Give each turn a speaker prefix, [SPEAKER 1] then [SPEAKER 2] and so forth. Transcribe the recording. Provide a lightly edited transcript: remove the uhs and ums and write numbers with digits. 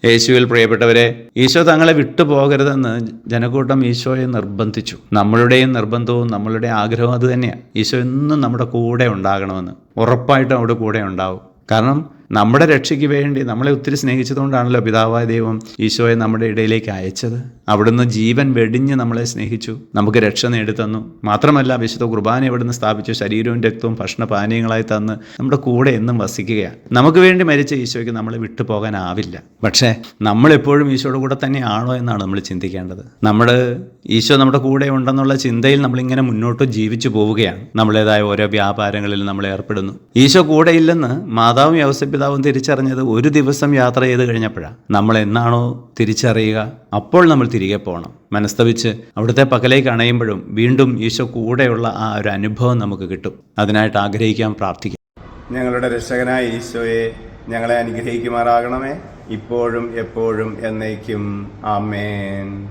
[SPEAKER 1] യേശുവിൽ പ്രിയപ്പെട്ടവരെ, ഈശോ തങ്ങളെ വിട്ടുപോകരുതെന്ന് ജനക്കൂട്ടം ഈശോയെ നിർബന്ധിച്ചു. നമ്മളുടെയും നിർബന്ധവും നമ്മളുടെ ആഗ്രഹവും അത് തന്നെയാണ്. ഈശോ എന്നും നമ്മുടെ കൂടെ ഉണ്ടാകണമെന്ന്. ഉറപ്പായിട്ടും അവിടെ കൂടെ ഉണ്ടാവും. കാരണം നമ്മുടെ രക്ഷയ്ക്ക് വേണ്ടി നമ്മളെ ഒത്തിരി സ്നേഹിച്ചതുകൊണ്ടാണല്ലോ പിതാവായ ദൈവം ഈശോയെ നമ്മുടെ ഇടയിലേക്ക് അയച്ചത്. അവിടുന്ന് ജീവൻ വെടിഞ്ഞ് നമ്മളെ സ്നേഹിച്ചു, നമുക്ക് രക്ഷ നേടിത്തന്നു. മാത്രമല്ല വിശുദ്ധ കുർബാന അവിടുന്ന് സ്ഥാപിച്ചു, ശരീരവും രക്തവും ഭക്ഷണപാനീയങ്ങളായി തന്ന് നമ്മുടെ കൂടെ എന്നും വസിക്കുകയാണ്. നമുക്ക് വേണ്ടി മരിച്ച ഈശോയ്ക്ക് നമ്മളെ വിട്ടുപോകാനാവില്ല. പക്ഷേ നമ്മളെപ്പോഴും ഈശോയുടെ കൂടെ തന്നെയാണോ എന്നാണ് നമ്മൾ ചിന്തിക്കേണ്ടത്. ഈശോ നമ്മുടെ കൂടെ ഉണ്ടെന്നുള്ള ചിന്തയിൽ നമ്മളിങ്ങനെ മുന്നോട്ട് ജീവിച്ചു പോവുകയാണ്. നമ്മളേതായ ഓരോ വ്യാപാരങ്ങളിൽ നമ്മൾ ഏർപ്പെടുന്നു. ഈശോ കൂടെയില്ലെന്ന് മാതാവും യൗസേപ്പിതാവും തിരിച്ചറിഞ്ഞത് ഒരു ദിവസം യാത്ര ചെയ്ത് കഴിഞ്ഞപ്പോഴാണ്. നമ്മൾ എന്നാണോ തിരിച്ചറിയുക അപ്പോൾ നമ്മൾ തിരികെ പോകണം. മനസ്തപിച്ച് അവിടുത്തെ പക്കലേക്ക് അണയുമ്പോഴും വീണ്ടും ഈശോ കൂടെയുള്ള ആ ഒരു അനുഭവം നമുക്ക് കിട്ടും. അതിനായിട്ട് ആഗ്രഹിക്കാം, പ്രാർത്ഥിക്കാം.
[SPEAKER 2] ഞങ്ങളുടെ രക്ഷകനായ ഈശോയെ, ഞങ്ങളെ അനുഗ്രഹിക്കുമാറാകണമേ, ഇപ്പോഴും എപ്പോഴും എന്നേക്കും. ആമേൻ.